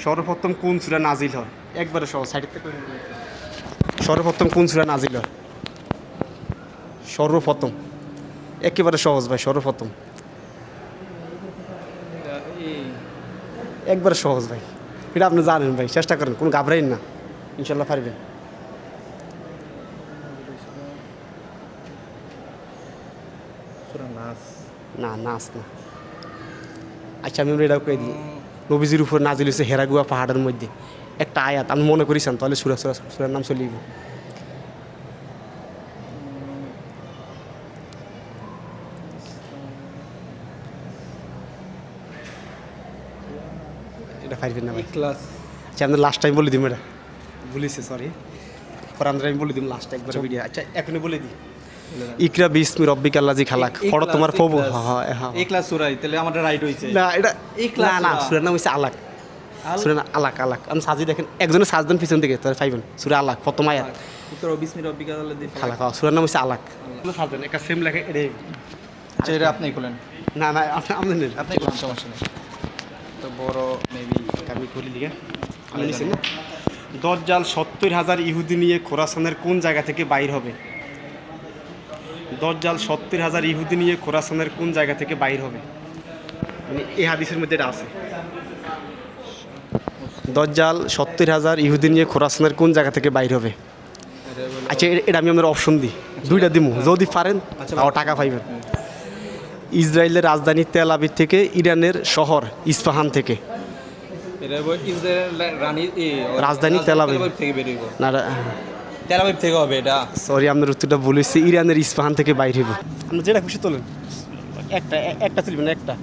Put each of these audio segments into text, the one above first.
সর্বপ্রথম কোন সূরা নাজিল হয়? একবারে সহজ, সাইড থেকে সর্বপ্রথম কোন সূরা নাজিল হয়? সর্বপ্রথম, একেবারে সহজ ভাই, সর্বপ্রথম একবারে সহজ ভাই, এটা আপনি জানেন ভাই, চেষ্টা করেন, কোনো ঘাবড়াইন না, ইনশাল্লাহ পারবেন। না, নাচ না। আচ্ছা আমি এটাও কয়ে দিই, নবীজির উপর নাজিল হয়েছে হেরাগুয়া পাহাড়ের মধ্যে একটা আয়াত, আমি মনে করেছেন তাহলে সুরার নাম চলে যাবো। এটা পারবেন না ভাই। ক্লাস আচ্ছা আপনার লাস্ট টাইম বলে দিম, এটা বলিছে, সরি ফরান টাইম বলে দিম লাস্ট একবার ভিডিও। আচ্ছা এখনই বলে দিই, ইকরা বিসমি রব্বিকা আল্লাযী খালাক, পড়ো তোমার প্রভু। হ্যাঁ এই ক্লাস সূরা, তাহলে আমারটা রাইট হইছে না, এটা ইখলাস না, সূরার নাম হইছে আলাক। সূরা না আলাক, আলাক আমি সাজি দেখেন, একজনের সাজদান পিছন থেকে তাহলে পাইবেন, সূরা আলাক প্রথম আয়াত ইকরা বিসমি রব্বিকা আল্লাযী খালাক, সূরার নাম হইছে আলাক। সাজদান একটা সেম লেখে এটাই। আচ্ছা এটা আপনি খুলেন, না না আপনি নেন, আপনি খুলেন, সমস্যা নেই। তো বড় মেবি আমি খুলি দিকে আমি নিছি না। দজ্জাল ৭০,০০০ ইহুদি নিয়ে খোরাসানের কোন জায়গা থেকে বাইর হবে? দজ্জাল ৭০,০০০ ইহুদি নিয়ে খোরাসানের কোন জায়গা থেকে বাইর হবে? মানে এই হাদিসের মধ্যে এটা আছে, দজ্জাল ৭০,০০০ ইহুদি নিয়ে খোরাসানের কোন জায়গা থেকে বাইর হবে? আচ্ছা এটা আমি আপনার অপশন দিই, দুইটা দিমু, যদি পারেন তাও টাকা পাইবেন। ইসরায়েলের রাজধানী তেল আবিব থেকে, ইরানের শহর ইস্পাহান থেকে। এটা ইসরায়েলের রাজধানী তেল আবিব থেকে বের হইব, না, তেল আবিব থেকে হবে এটা। সরি আপনার উত্তরটা ভুল হয়েছে, ইরানের ইস্পাহান থেকে বাইর হইব। আপনি যেটা খুশি তোলেন, একটা তুলবেন, একটা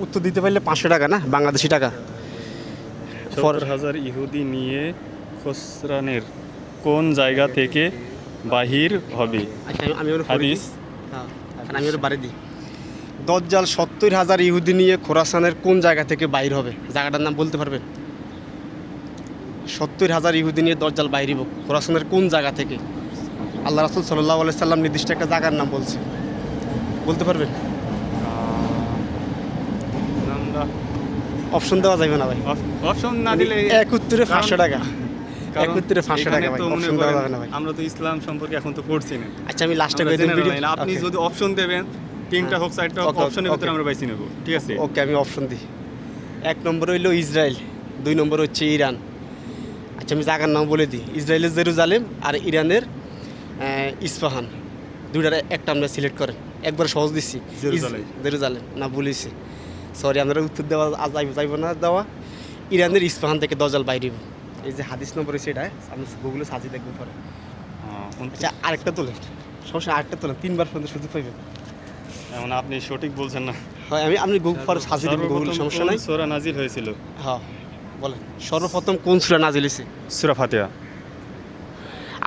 উত্তর দিতে পারলে ৫০০ টাকা, না বাংলাদেশি টাকা। ৭০,০০০ ইহুদি নিয়ে খোরাসানের কোন জায়গা থেকে বাহির হবে? আচ্ছা আমি হাদিস। হ্যাঁ আমি ওর বাড়ি দিই, দজ্জাল ৭০,০০০ ইহুদি নিয়ে খোরাসানের কোন জায়গা থেকে বাইর হবে? জায়গাটার নাম বলতে পারবেন? ৭০,০০০ ইহুদি নিয়ে দজ্জাল বাইরিব খোরাসানের কোন জায়গা থেকে? আল্লাহ রাসূল সাল্লাল্লাহু আলাইহি সাল্লাম নির্দিষ্ট একটা জায়গার নাম বলছে, বলতে পারবেন? অপশন দেওয়া যাবে না ভাই, অপশন না দিলে এক উত্তরে ৫০০ টাকা, এক উত্তরে ৫০০ টাকা ভাই, অপশন দেওয়া যাবে না ভাই। আমরা তো ইসলাম সম্পর্কে এখন তো পড়ছি না। আচ্ছা আমি লাস্টে আমরা কই দিন জেনে ভিডিও, নিলাম। আপনি যদি অপশন দেবেন, তিনটা হোক চারটা হোক, Okay, অপশনের ভিতরে okay. আমরা বাইছি নেব, ঠিক আছে? ওকে আমি অপশন দিই। ১ নম্বর হইল ইসরায়েল, ২ নম্বর হচ্ছে ইরান। আচ্ছা আমি জায়গার নাম বলে দিই, ইসরায়েলের জেরুজালেম আর ইরানের ইস্পাহান, দুইটার একটা আমরা সিলেক্ট করেন, একবার সহজ দিচ্ছি। জেরুজালেম না, বলেছি, সরি আপনারা উত্তর দেওয়া যাইব না দেওয়া। ইরানের ইস্পাহান থেকে দজ্জাল বাইরিব, এই যে হাদিস নম্বর হচ্ছে এটা, আপনি গুগলে সাজিয়ে দেখবেন পরে। আচ্ছা আরেকটা তোলেন, সমস্যা আরেকটা তোলেন, ৩বার পর্যন্ত সুযোগ পাইবেন। এমন আপনি সঠিক বলছেন না। হয় আমি গুগল পরে সাজিয়ে দেবেন, গুগল, সমস্যা নাই। সূরা নাজিল হয়েছিল? হ্যাঁ বলেন, সর্বপ্রথম কোন সূরা নাজিল হয়েছে? সূরা ফাতিহা।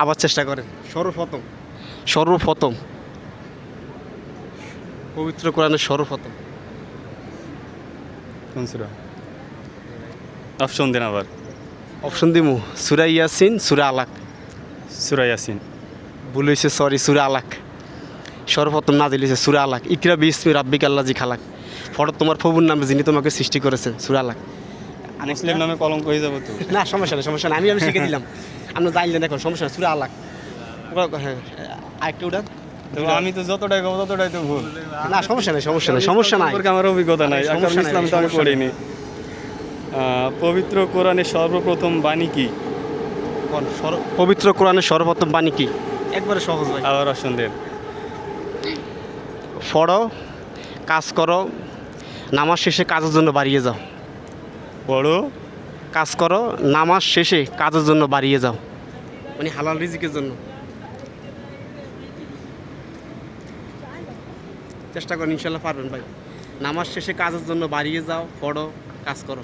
আবার চেষ্টা করেন, সর্বপ্রথম, সর্বপ্রথম পবিত্র কোরআনের সর্বপ্রথম কোন সূরা? অপশন দেন আবার। অপশন দিমু, সূরা ইয়াসিন, সূরা আলাক। সূরা ইয়াসিন ভুল হয়েছে, সরি, সূরা আলাক। সর্বপ্রথম নাজিল হয়েছে সূরা আলাক, ইকরা বিসমি রাব্বিকা আল্লাযী খালাক, পড়ো তোমার প্রভুর নামে যিনি তোমাকে সৃষ্টি করেছেন, সূরা আলাক। মুসলিম নামে কলঙ্ক হয়ে যাবে তো। না সমস্যা নেই, সমস্যা নেই, আমি শিখে দিলাম, আপনি জানলেন এখন, সমস্যা নেই, সূরা আলাক। হ্যাঁ আরেকটা উঠান। তো আমি তো যতটাই কব ততটাই তো ভুল। না সমস্যা নেই, সমস্যা নেই, সমস্যা নাই, সম্পর্কে আমার অভিজ্ঞতা নাই, সমস্যা নাই, ইসলাম তো আমি সমস্যা নাই। পড়িনি। পবিত্র কোরআনের সর্বপ্রথম বাণী কি? পবিত্র কোরআনের সর্বপ্রথম বাণী কি? একবারে সহজ ভাই, আবার অপশন দেন। পড়ো, কাজ করো, নামাজ শেষে কাজের জন্য বাড়িয়ে যাও। পড়ো, কাজ করো, নামাজ শেষে কাজের জন্য বাড়িয়ে যাও, মানে হালাল রিজিকের জন্য। চেষ্টা করেন, ইনশাল্লাহ পারবেন ভাই। নামাজ শেষে কাজের জন্য বাড়িয়ে যাও, পড়ো, কাজ করো,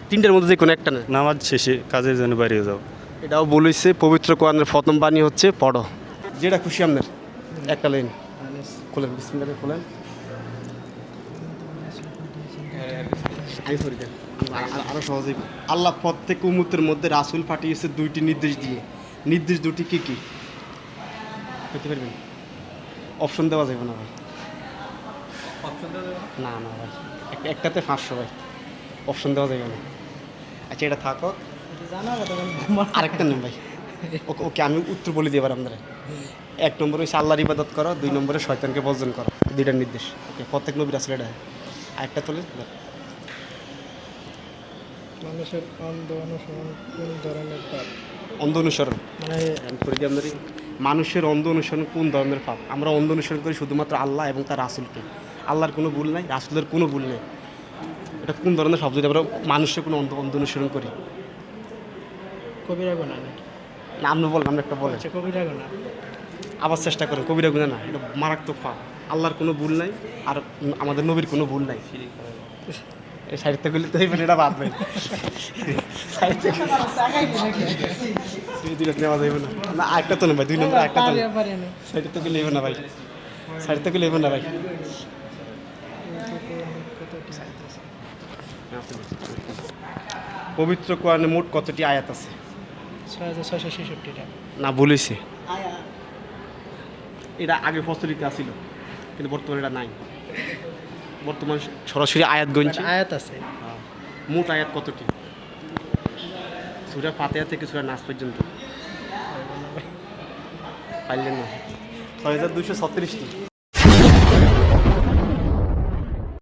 তিনটার মধ্যে যে কোনো একটা না। নামাজ শেষে কাজের জন্য বাড়িয়ে যাও। এটাও বলেছে পবিত্র কোরআনের প্রথম বাণী হচ্ছে পড়ো, যেটা খুশি আপনার একটা লাইন খোলেন, বিসমিল্লাহ খোলেন। আমি করি দেন, আরও সহজেই। আল্লাহ প্রত্যেক উম্মতের মধ্যে রাসূল পাঠিয়েছে 2টি নির্দেশ দিয়ে, নির্দেশ দুটি কী কী পেতে পারবেন? অপশন দেওয়া যাবে না ভাই, না না ভাই, একটাতে 500 ভাই, অপশন দেওয়া যাবে না। আচ্ছা এটা থাকো, আরেকটা নেন ভাই। ওকে ওকে আমি উত্তর বলে দিই এবার আপনারা। 1 নম্বরে হচ্ছে আল্লাহর ইবাদত করো, 2 নম্বরে শয়তানকে বর্জন করো, দুইটার নির্দেশ। ওকে প্রত্যেক নবীর আসলে এটা আরেকটা তোলে। মানুষের অন্ধ অনুসরণ কোন ধরনের পাপ? অন্ধ অনুসরণ মানে আমি করে দিই আপনাদের। মানুষের অন্ধ অনুসরণ কোন ধরনের পাপ? আমরা অন্ধ অনুসরণ করি শুধুমাত্র আল্লাহ এবং তার রাসূলকে। আল্লাহর কোনো ভুল নাই, রাসূলের কোনো ভুল নেই। এটা কোন ধরনের পাপ যদি আমরা মানুষের কোনো অন্ধ অনুসরণ করি? কবিরা গুনাহ নাকি? না আপনি বলেন, আমরা একটা বলেন। আচ্ছা, কবিরা গুনাহ। আবার চেষ্টা করেন, কবিরা গুনাহ না, এটা মারাত্মক পাপ। আল্লাহর কোনো ভুল নাই আর আমাদের নবীর কোনো ভুল নাই। এই সাহিত্যগুলি তো এইবার এটা বাদ নাই। সাহিত্য নেওয়া যাবে না। না আরেকটা তো নেই ভাই, 2 নম্বর একটা তো সাহিত্য তো নেবে না ভাই, সাহিত্য তো নেবে না ভাই। পবিত্র কোরআনে মোট কতটি আয়াত আছে? 6666টা। না বলেছে, এটা আগে প্রচলিত ছিল কিন্তু বর্তমানে এটা নাই। বর্তমানে সরাসরি আয়াত গণছে। আয়াত আছে। মোট আয়াত কতটি? সূরা ফাতিহা থেকে সূরা নাস পর্যন্ত পাইলেন না? 6236টি।